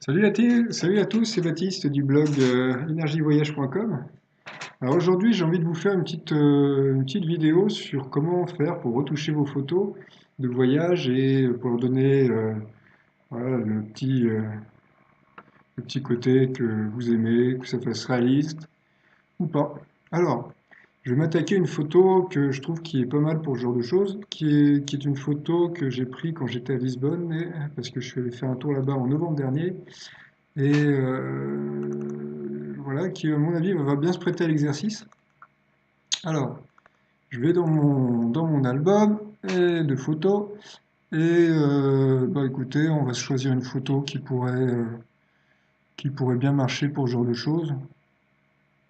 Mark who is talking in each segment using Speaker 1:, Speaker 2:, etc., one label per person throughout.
Speaker 1: Salut à tous, c'est Baptiste du blog énergievoyage.com. Alors aujourd'hui, j'ai envie de vous faire une petite vidéo sur comment faire pour retoucher vos photos de voyage et pour leur donner voilà, le petit côté que vous aimez, que ça fasse réaliste ou pas. Alors, je vais m'attaquer à une photo que je trouve qui est pas mal pour ce genre de choses, qui est une photo que j'ai prise quand j'étais à Lisbonne, parce que je suis allé faire un tour là-bas en novembre dernier. Et voilà, qui à mon avis va bien se prêter à l'exercice. Alors, je vais dans mon album de photos et bah écoutez, on va se choisir une photo qui pourrait bien marcher pour ce genre de choses.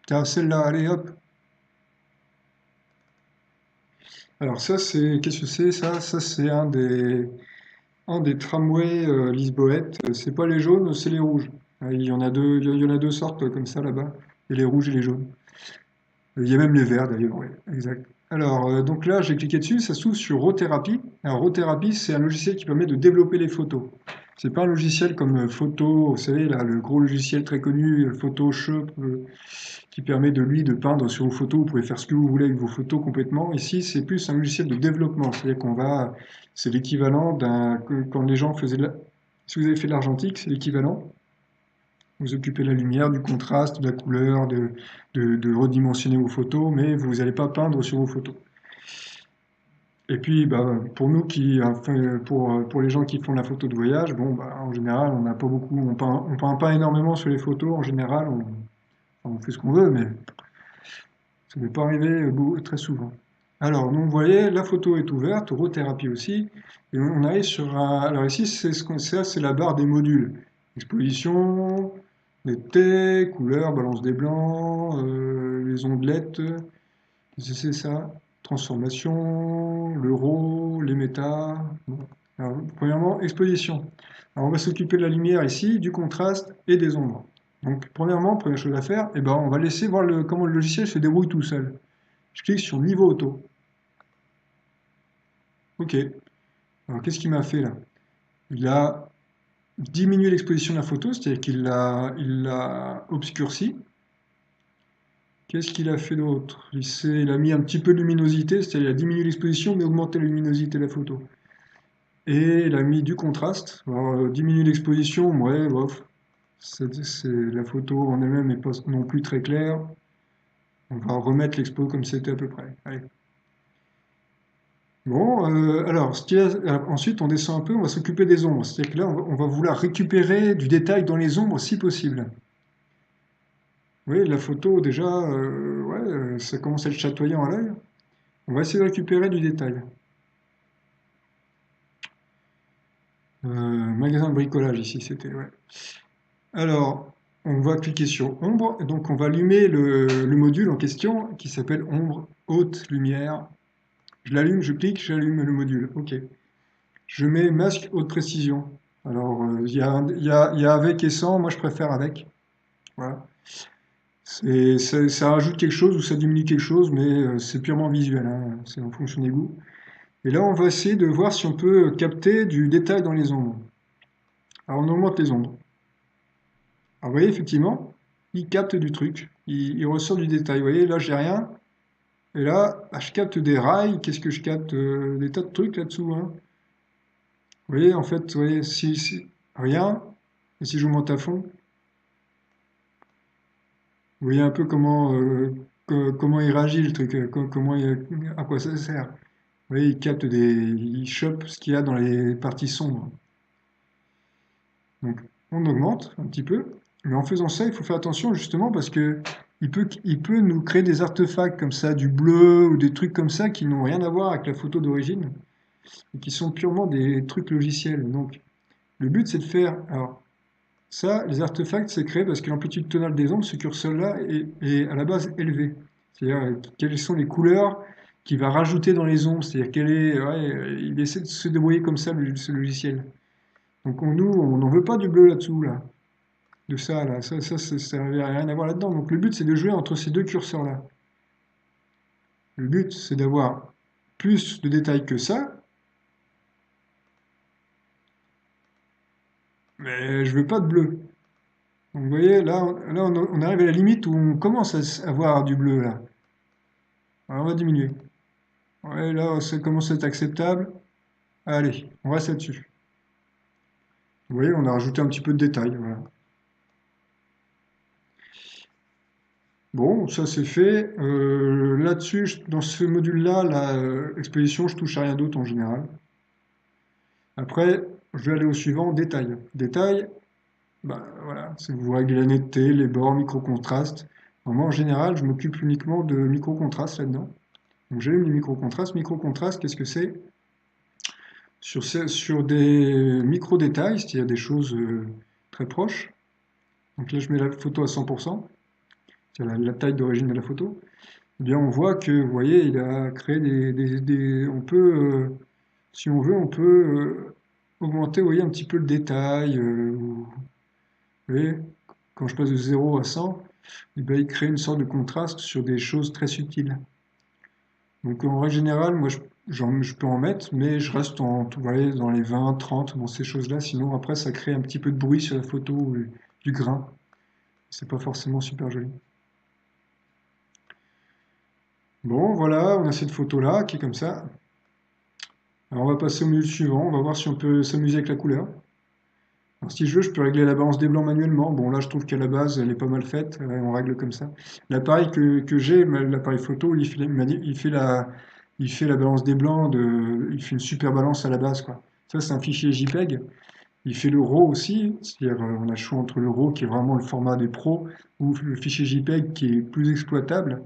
Speaker 1: Tiens, celle-là, allez hop. Alors ça, qu'est-ce que c'est ça? Ça, c'est un des tramways lisboètes. C'est pas les jaunes, c'est les rouges. Il y en a il y en a deux sortes comme ça là-bas. Il y a les rouges et les jaunes. Il y a même les verts d'ailleurs, oui, exact. Alors, donc là, j'ai cliqué dessus, ça s'ouvre sur Rotherapy. Alors, Rotherapy, c'est un logiciel qui permet de développer les photos. C'est pas un logiciel comme Photo, vous savez, là, le gros logiciel très connu, Photoshop, qui permet de lui de peindre sur vos photos. Vous pouvez faire ce que vous voulez avec vos photos complètement. Ici, c'est plus un logiciel de développement. C'est-à-dire c'est l'équivalent quand les gens faisaient si vous avez fait de l'argentique, c'est l'équivalent. Vous occupez la lumière, du contraste, de la couleur, de redimensionner vos photos, mais vous n'allez pas peindre sur vos photos. Et puis, bah, pour nous enfin, pour les gens qui font la photo de voyage, bon, bah, en général, on n'a pas beaucoup, on peint pas énormément sur les photos. En général, on fait ce qu'on veut, mais ça ne peut pas arriver très souvent. Alors, donc, vous voyez, la photo est ouverte, Rothérapie aussi, et on arrive sur alors ici, c'est la barre des modules. Exposition, netteté, couleur, balance des blancs, les ondelettes, qu'est-ce que c'est ça? Transformation, l'euro, les méta. Bon. Alors, premièrement, exposition. Alors, on va s'occuper de la lumière ici, du contraste et des ombres. Donc, premièrement, première chose à faire, eh ben, on va laisser voir comment le logiciel se débrouille tout seul. Je clique sur niveau auto. OK. Alors, qu'est-ce qu'il m'a fait là? Il a diminué l'exposition de la photo, c'est-à-dire il l'a obscurci. Qu'est-ce qu'il a fait d'autre? Il a mis un petit peu de luminosité, c'est-à-dire il a diminué l'exposition mais augmenté la luminosité de la photo. Et il a mis du contraste. Alors, diminuer l'exposition, ouais, bof. La photo en elle-même n'est pas non plus très claire. On va remettre l'expo comme c'était à peu près. Allez. Bon, alors, ensuite, on descend un peu, on va s'occuper des ombres. C'est-à-dire que là, on va vouloir récupérer du détail dans les ombres si possible. Vous voyez, la photo, déjà, ouais, ça commence à être chatoyant à l'œil. On va essayer de récupérer du détail. Magasin de bricolage, ici, c'était, ouais. Alors, on va cliquer sur ombre, et donc on va allumer le module en question qui s'appelle ombre haute lumière. Je l'allume, je clique, j'allume le module. OK. Je mets masque haute précision. Alors, il y a avec et sans, moi je préfère avec. Voilà. Ça rajoute quelque chose ou ça diminue quelque chose, mais c'est purement visuel, hein, c'est en fonction des goûts. Et là, on va essayer de voir si on peut capter du détail dans les ombres. Alors, on augmente les ombres. Alors, vous voyez, effectivement, il capte du truc, il ressort du détail. Vous voyez, là, j'ai rien. Et là, bah, je capte des rails. Qu'est-ce que je capte? Des tas de trucs là-dessous, hein. Vous voyez, en fait, vous voyez, rien. Et si je monte à fond, vous voyez un peu comment il réagit le truc, à quoi ça sert. Vous voyez, il chope ce qu'il y a dans les parties sombres. Donc, on augmente un petit peu, mais en faisant ça, il faut faire attention justement parce que il peut nous créer des artefacts comme ça, du bleu ou des trucs comme ça qui n'ont rien à voir avec la photo d'origine et qui sont purement des trucs logiciels. Donc, le but, c'est de faire. Alors, ça, les artefacts, c'est créé parce que l'amplitude tonale des ondes, ce curseur-là, est à la base élevé. C'est-à-dire, quelles sont les couleurs qu'il va rajouter dans les ombres. C'est-à-dire, il essaie de se débrouiller comme ça, ce logiciel. Donc, nous, on n'en veut pas du bleu là-dessous, là. De ça, là. Ça n'a rien à voir là-dedans. Donc, le but, c'est de jouer entre ces deux curseurs-là. Le but, c'est d'avoir plus de détails que ça, mais je veux pas de bleu. Donc vous voyez, là, on arrive à la limite où on commence à voir du bleu, là. Alors on va diminuer. Ouais, là, ça commence à être acceptable. Allez, on reste là-dessus. Vous voyez, on a rajouté un petit peu de détails, voilà. Bon, ça c'est fait. Là-dessus, dans ce module-là, la exposition, je touche à rien d'autre en général. Après, je vais aller au suivant, détail. Détail, bah, voilà, c'est vous réglez la netteté, les bords, micro-contraste. Moi, en général, je m'occupe uniquement de micro-contraste là-dedans. Donc j'ai les micro-contrastes. Micro-contraste, qu'est-ce que c'est? Sur des micro-détails, c'est-à-dire des choses très proches. Donc là, je mets la photo à 100%, c'est-à-dire la taille d'origine de la photo. Eh bien, on voit que, vous voyez, il a créé on peut, si on veut, on peut augmenter, vous voyez, un petit peu le détail. Vous voyez, quand je passe de 0 à 100, eh bien, il crée une sorte de contraste sur des choses très subtiles. Donc, en règle générale, moi, je peux en mettre, mais je reste vous voyez, dans les 20, 30, dans ces choses-là. Sinon, après, ça crée un petit peu de bruit sur la photo, du grain. C'est pas forcément super joli. Bon, voilà, on a cette photo-là qui est comme ça. Alors, on va passer au module suivant. On va voir si on peut s'amuser avec la couleur. Alors, si je veux, je peux régler la balance des blancs manuellement. Bon, là, je trouve qu'à la base, elle est pas mal faite. On règle comme ça. L'appareil que j'ai, l'appareil photo, il fait la balance des blancs. Il fait une super balance à la base, quoi. Ça, c'est un fichier JPEG. Il fait le RAW aussi. C'est-à-dire, on a le choix entre le RAW, qui est vraiment le format des pros, ou le fichier JPEG, qui est plus exploitable.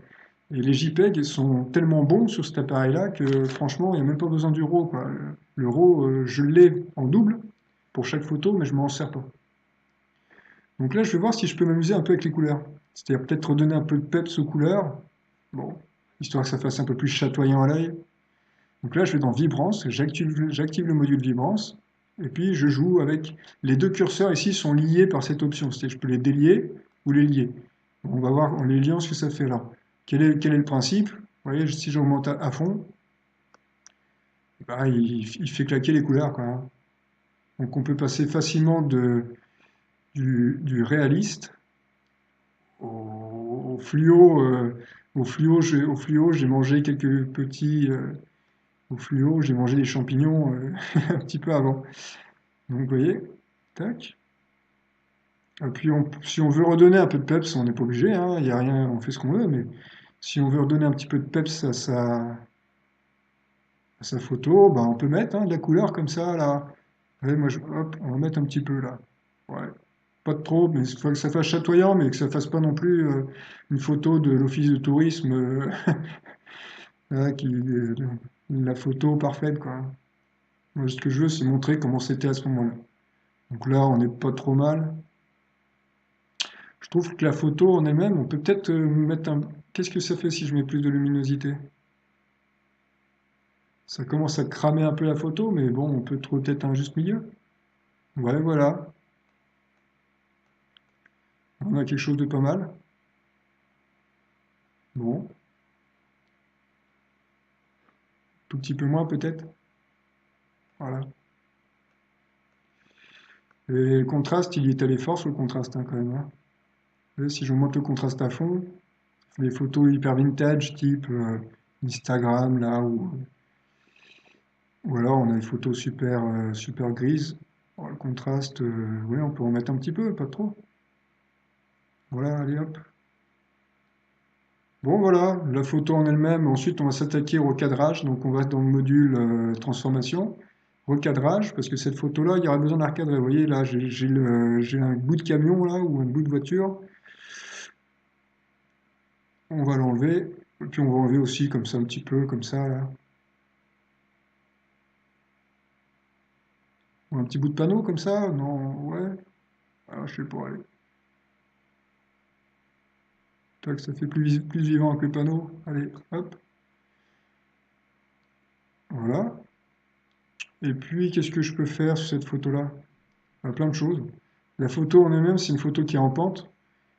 Speaker 1: Et les JPEG sont tellement bons sur cet appareil-là que franchement, il n'y a même pas besoin du RAW, quoi. Le RAW, je l'ai en double pour chaque photo, mais je m'en sers pas. Donc là, je vais voir si je peux m'amuser un peu avec les couleurs. C'est-à-dire peut-être redonner un peu de peps aux couleurs, bon, histoire que ça fasse un peu plus chatoyant à l'œil. Donc là, je vais dans Vibrance, j'active le module Vibrance, et puis je joue avec les deux curseurs ici sont liés par cette option. C'est-à-dire que je peux les délier ou les lier. On va voir en les liant ce que ça fait là. Quel est le principe? Vous voyez, si j'augmente à fond, bah, il fait claquer les couleurs, quoi, hein. Donc on peut passer facilement du réaliste au fluo. Au fluo, j'ai mangé quelques petits. Au fluo, j'ai mangé des champignons un petit peu avant. Donc vous voyez, tac. Et puis si on veut redonner un peu de peps, on n'est pas obligé, hein, il y a rien, on fait ce qu'on veut, mais si on veut redonner un petit peu de peps à sa photo, bah, on peut mettre hein, de la couleur comme ça, là. Ouais, hop, on va mettre un petit peu là. Ouais. Pas de trop, mais il faut que ça fasse chatoyant, mais que ça fasse pas non plus une photo de l'office de tourisme, là, la photo parfaite, quoi. Moi, ce que je veux, c'est montrer comment c'était à ce moment-là. Donc là, on n'est pas trop mal. Je trouve que la photo en elle-même, on peut peut-être mettre un. Qu'est-ce que ça fait si je mets plus de luminosité? Ça commence à cramer un peu la photo, mais bon, on peut trouver peut-être un juste milieu. Ouais, voilà. On a quelque chose de pas mal. Bon, tout petit peu moins peut-être. Voilà. Et le contraste, il y est allé fort sur le contraste hein, quand même, hein. Vous voyez, si je monte le contraste à fond, les photos hyper vintage type Instagram là, ou alors on a des photos super, super grises. Bon, le contraste, oui, on peut en mettre un petit peu, pas trop. Voilà, allez hop. Bon voilà, la photo en elle-même. Ensuite, on va s'attaquer au recadrage. Donc on va dans le module transformation. Recadrage, parce que cette photo-là, il y aura besoin de la recadrer. Vous voyez, là, j'ai un bout de camion, là, ou un bout de voiture. On va l'enlever. Et puis on va enlever aussi, comme ça, un petit peu, comme ça, là. Ou un petit bout de panneau, comme ça. Non, ouais. Ah, je sais pas, allez. Tac, ça fait plus vivant avec le panneau. Allez, hop. Voilà. Et puis, qu'est-ce que je peux faire sur cette photo-là? Plein de choses. La photo en elle-même, c'est une photo qui est en pente.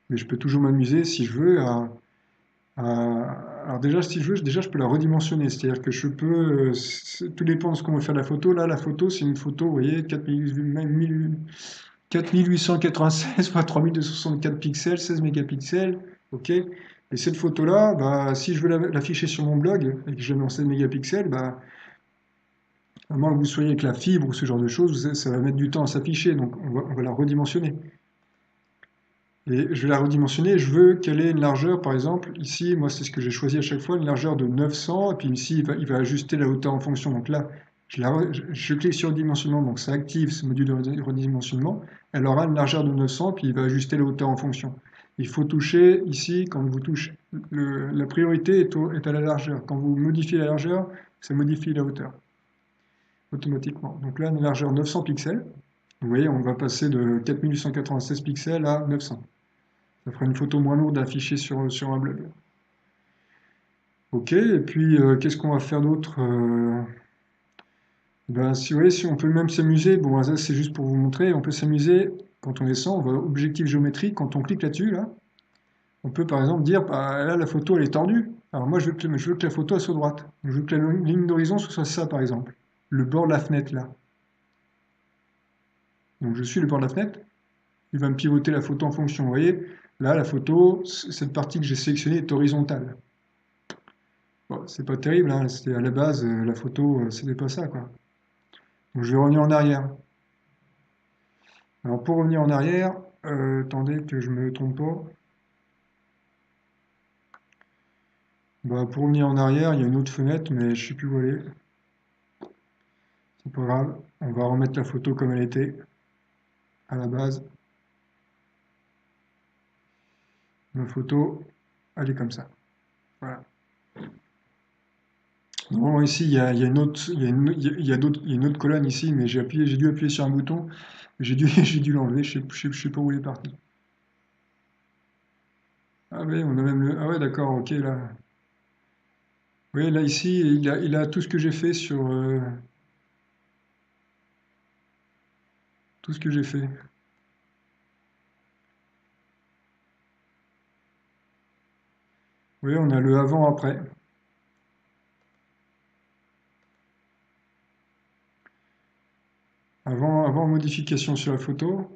Speaker 1: Mais je peux toujours m'amuser si je veux alors déjà si je veux déjà je peux la redimensionner, c'est-à-dire que je peux tout dépend de ce qu'on veut faire de la photo. Là la photo c'est une photo, vous voyez, 4000, 4896 x 3264 pixels, 16 mégapixels, ok. Et cette photo-là, bah, si je veux l'afficher sur mon blog et que je la mets en 16 mégapixels, bah, à moins que vous soyez avec la fibre ou ce genre de choses, ça va mettre du temps à s'afficher, donc on va la redimensionner. Et je vais la redimensionner, je veux qu'elle ait une largeur, par exemple, ici, moi c'est ce que j'ai choisi à chaque fois, une largeur de 900, et puis ici il va ajuster la hauteur en fonction. Donc là, je clique sur dimensionnement, donc ça active ce module de redimensionnement, elle aura une largeur de 900, puis il va ajuster la hauteur en fonction. Il faut toucher ici, quand vous touchez, la priorité est à la largeur. Quand vous modifiez la largeur, ça modifie la hauteur automatiquement. Donc là, une largeur 900 pixels. Vous voyez, on va passer de 4896 pixels à 900. Ça fera une photo moins lourde à afficher sur un blog. Ok, et puis qu'est-ce qu'on va faire d'autre ben, si, vous voyez, si on peut même s'amuser, bon, ça c'est juste pour vous montrer, on peut s'amuser quand on descend, on va objectif géométrique, quand on clique là-dessus, là, on peut par exemple dire, bah, là la photo elle est tordue, alors moi je veux que la photo elle soit droite, je veux que la ligne d'horizon soit ça par exemple, le bord de la fenêtre là. Donc je suis le bord de la fenêtre, il va me pivoter la photo en fonction, vous voyez, là la photo, cette partie que j'ai sélectionnée est horizontale. Bon, c'est pas terrible, hein, c'était à la base, la photo, c'était pas ça, quoi. Donc je vais revenir en arrière. Alors pour revenir en arrière, attendez que je me trompe pas. Bah, pour revenir en arrière, il y a une autre fenêtre, mais je sais plus où elle est. C'est pas grave, on va remettre la photo comme elle était, à la base. Ma photo, elle est comme ça. Voilà. Bon, ici, il y a une autre, il y a une, il y a d'autres- il y a une autre colonne ici, mais j'ai dû appuyer sur un bouton, j'ai dû l'enlever, je sais pas où il est parti. Ah oui, on a même le, ah ouais, d'accord, ok, là. Oui, là, ici, il a tout ce que j'ai fait sur, tout ce que j'ai fait. Oui, on a le avant-après. Avant modification sur la photo,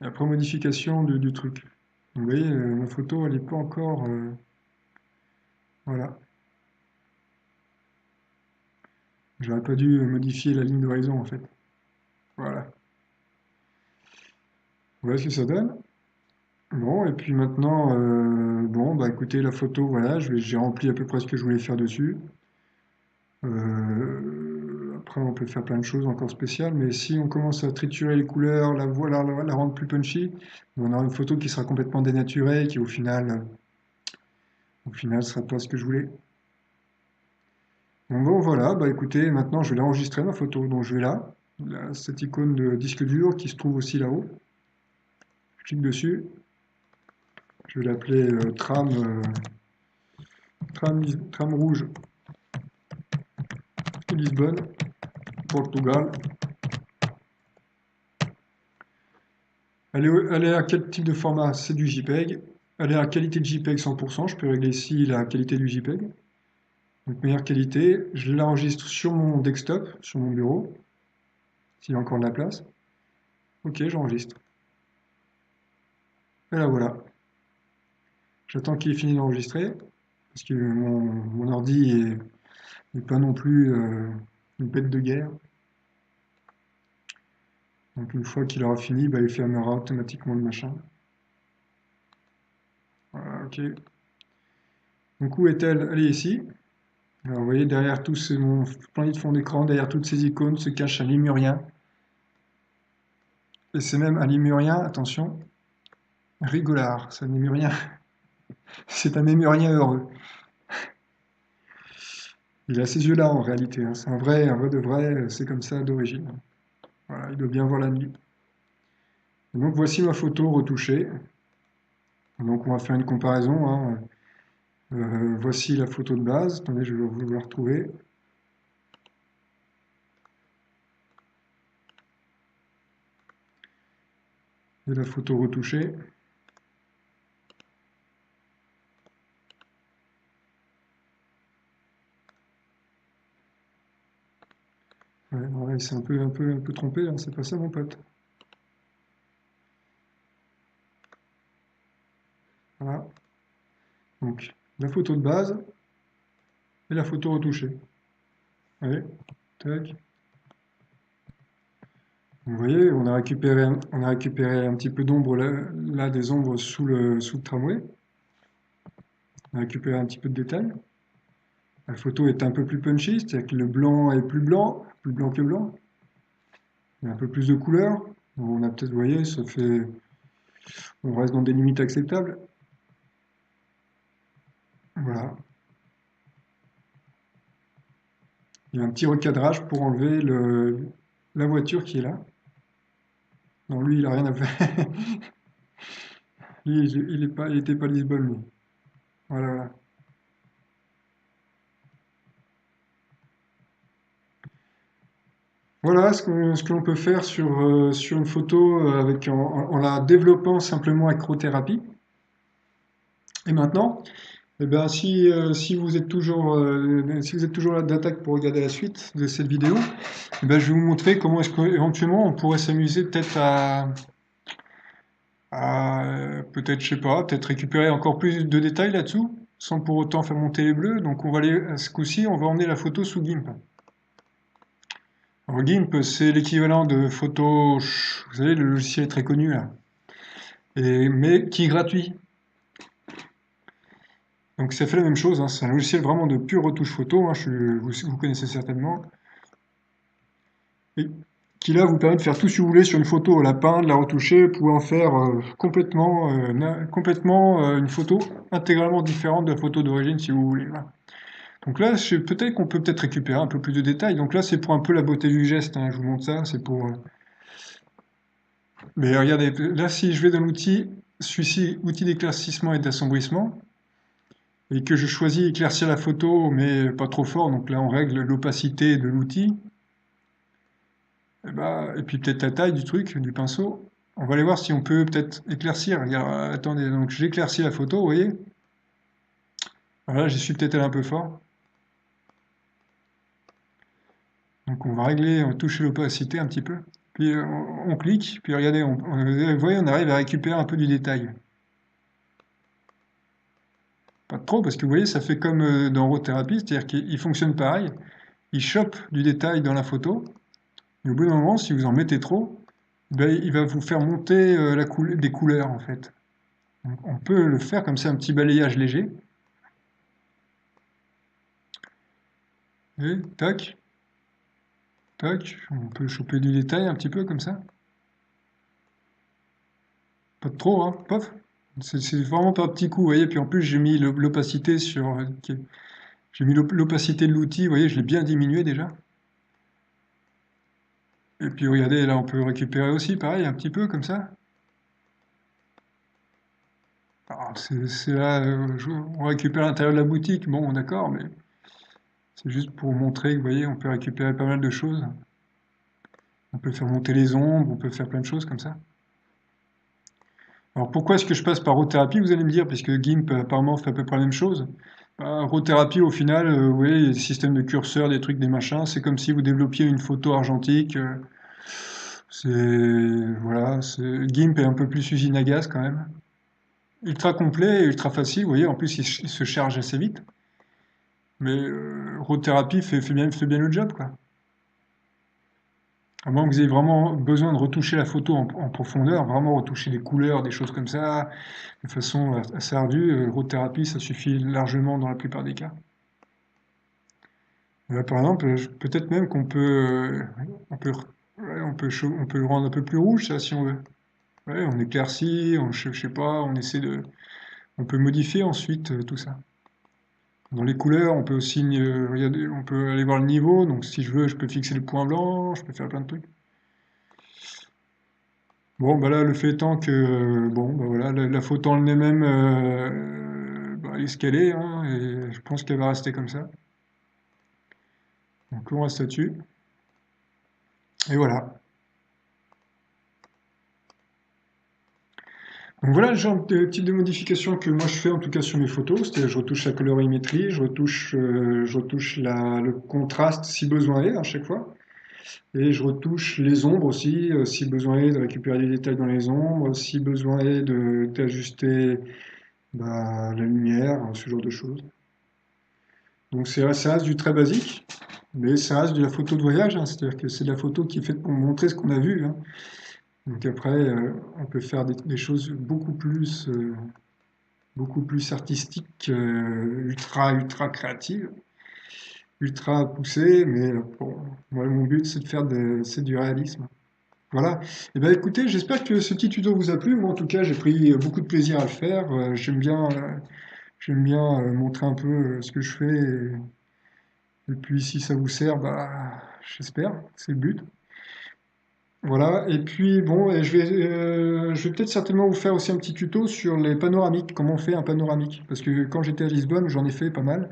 Speaker 1: et après modification du truc. Vous voyez, ma photo, elle n'est pas encore, voilà. J'aurais pas dû modifier la ligne d'horizon, en fait. Voilà. Voilà ce que ça donne. Bon, et puis maintenant, bon, bah écoutez, la photo, voilà, j'ai rempli à peu près ce que je voulais faire dessus. Après, on peut faire plein de choses encore spéciales, mais si on commence à triturer les couleurs, la rendre plus punchy, on aura une photo qui sera complètement dénaturée, qui au final, sera pas ce que je voulais. Bon, voilà, bah écoutez, maintenant je vais l'enregistrer ma photo. Donc je vais là, cette icône de disque dur qui se trouve aussi là-haut. Je clique dessus. Je vais l'appeler tram rouge Lisbonne, Portugal. Elle est à quel type de format? C'est du JPEG. Elle est à qualité de JPEG 100%. Je peux régler ici la qualité du JPEG. Donc meilleure qualité. Je l'enregistre sur mon desktop, sur mon bureau, s'il y a encore de la place. Ok, j'enregistre. Et là voilà. J'attends qu'il ait fini d'enregistrer, parce que mon ordi n'est pas non plus une bête de guerre. Donc une fois qu'il aura fini, bah, il fermera automatiquement le machin. Voilà, ok. Donc où est-elle? Elle est ici. Alors vous voyez, derrière tout mon plan de fond d'écran, derrière toutes ces icônes se cache un lémurien. Et c'est même un lémurien, attention, rigolard. C'est un lémurien, c'est un lémurien heureux. Il a ces yeux-là en réalité, hein. C'est un vrai de vrai, c'est comme ça d'origine. Voilà, il doit bien voir la nuit. Et donc voici ma photo retouchée. Donc on va faire une comparaison, hein. Voici la photo de base. Attendez, je vais vous la retrouver. Et la photo retouchée. Ouais, il s'est un peu trompé, hein, c'est pas ça mon pote. Voilà. Donc, la photo de base et la photo retouchée. Allez, tac. Vous voyez, on a récupéré un petit peu d'ombre là, des ombres sous le tramway. On a récupéré un petit peu de détails. La photo est un peu plus punchy, c'est-à-dire que le blanc est plus blanc que blanc. Il y a un peu plus de couleur. On a peut-être, vous voyez, on reste dans des limites acceptables. Voilà. Il y a un petit recadrage pour enlever la voiture qui est là. Non, lui, il a rien à faire. Lui, il était pas Lisbonne, lui. Voilà, voilà. Voilà ce que l'on peut faire sur une photo en la développant simplement avec acrothérapie. Et maintenant, eh ben, si vous êtes si vous êtes toujours là d'attaque pour regarder la suite de cette vidéo, eh ben, je vais vous montrer comment est-ce qu'éventuellement on pourrait s'amuser peut-être peut-être, je sais pas, peut-être récupérer encore plus de détails là-dessous, sans pour autant faire monter les bleus. Donc on va aller, à ce coup-ci, on va emmener la photo sous GIMP. Alors GIMP, c'est l'équivalent de Photoshop, vous savez, le logiciel très connu là, mais qui est gratuit. Donc ça fait la même chose, hein, c'est un logiciel vraiment de pure retouche photo, hein, vous connaissez certainement, et qui là vous permet de faire tout ce que vous voulez sur une photo, la peindre, la retoucher, vous pouvez en faire complètement une photo intégralement différente de la photo d'origine si vous voulez. Voilà. Donc là, peut-être qu'on peut peut-être récupérer un peu plus de détails. Donc là, c'est pour un peu la beauté du geste, hein, je vous montre ça, c'est pour... Mais regardez, là, si je vais dans l'outil, celui-ci, outil d'éclaircissement et d'assombrissement, et que je choisis éclaircir la photo, mais pas trop fort, donc là, on règle l'opacité de l'outil, et puis peut-être la taille du truc, du pinceau. On va aller voir si on peut peut-être éclaircir. Regarde, attendez, donc j'éclaircis la photo, vous voyez? Voilà, j'y suis peut-être allé un peu fort. Donc on va régler, on va toucher l'opacité un petit peu. Puis on clique, puis regardez, vous voyez, on arrive à récupérer un peu du détail. Pas trop, parce que vous voyez, ça fait comme dans Raw Therapy, c'est-à-dire qu'il fonctionne pareil. Il chope du détail dans la photo, et au bout d'un moment, si vous en mettez trop, ben, il va vous faire monter des couleurs, en fait. Donc, on peut le faire comme ça, un petit balayage léger. Et tac, tac, on peut choper du détail un petit peu comme ça. Pas de trop, hein, pof. C'est vraiment par petits coups, vous voyez. Puis en plus, j'ai mis l'opacité j'ai mis l'opacité de l'outil, vous voyez, je l'ai bien diminué déjà. Et puis regardez, là, on peut récupérer aussi, pareil, un petit peu comme ça. Alors, c'est là, on récupère l'intérieur de la boutique, bon, d'accord, mais c'est juste pour montrer que, vous voyez, on peut récupérer pas mal de choses. On peut faire monter les ombres, on peut faire plein de choses comme ça. Alors pourquoi est-ce que je passe par Rothérapie, vous allez me dire, puisque GIMP apparemment fait à peu près la même chose. Bah, Rothérapie, au final, vous voyez, il y a des systèmes de curseurs, des trucs, des machins, c'est comme si vous développiez une photo argentique. Voilà, GIMP est un peu plus usine à gaz quand même. Ultra complet et ultra facile, vous voyez, en plus il se charge assez vite. Mais Rothérapie fait bien le job, quoi. À moins que vous ayez vraiment besoin de retoucher la photo en profondeur, vraiment retoucher des couleurs, des choses comme ça, de façon assez ardue, Rothérapie, ça suffit largement dans la plupart des cas. Là, par exemple, peut-être même qu'on peut, on peut, ouais, on peut le rendre un peu plus rouge, ça, si on veut. Ouais, on éclaircit, je sais pas, on peut modifier ensuite tout ça. Dans les couleurs, on peut aussi regarder, on peut aller voir le niveau. Donc, si je veux, je peux fixer le point blanc, je peux faire plein de trucs. Bon, bah là, le fait étant que, bon, bah voilà, la photo en elle-même, bah, elle est ce qu'elle est, hein, et je pense qu'elle va rester comme ça. Donc, on reste là-dessus. Et voilà. Donc voilà le genre de type de modification que moi je fais en tout cas sur mes photos, c'est-à-dire je retouche la colorimétrie, je retouche le contraste si besoin est à chaque fois. Et je retouche les ombres aussi, si besoin est de récupérer des détails dans les ombres, si besoin est d'ajuster bah, la lumière, ce genre de choses. Donc ça reste du très basique, mais ça reste de la photo de voyage, hein, c'est-à-dire que c'est de la photo qui est faite pour montrer ce qu'on a vu, hein. Donc après, on peut faire des choses beaucoup plus artistiques, ultra créatives, ultra poussées, mais bon, moi, mon but c'est c'est du réalisme. Voilà. Eh bien, écoutez, j'espère que ce petit tuto vous a plu. Moi, en tout cas, j'ai pris beaucoup de plaisir à le faire. J'aime bien montrer un peu ce que je fais. Et puis, si ça vous sert, bah, j'espère. C'est le but. Voilà. Et puis, bon, et je vais peut-être certainement vous faire aussi un petit tuto sur les panoramiques. Comment on fait un panoramique? Parce que quand j'étais à Lisbonne, j'en ai fait pas mal.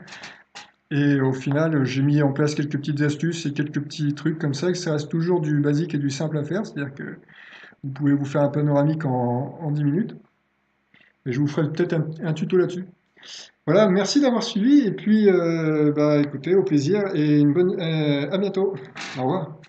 Speaker 1: Et au final, j'ai mis en place quelques petites astuces et quelques petits trucs comme ça, que ça reste toujours du basique et du simple à faire. C'est-à-dire que vous pouvez vous faire un panoramique en 10 minutes. Et je vous ferai peut-être un tuto là-dessus. Voilà, merci d'avoir suivi. Et puis, bah, écoutez, au plaisir et à bientôt. Au revoir.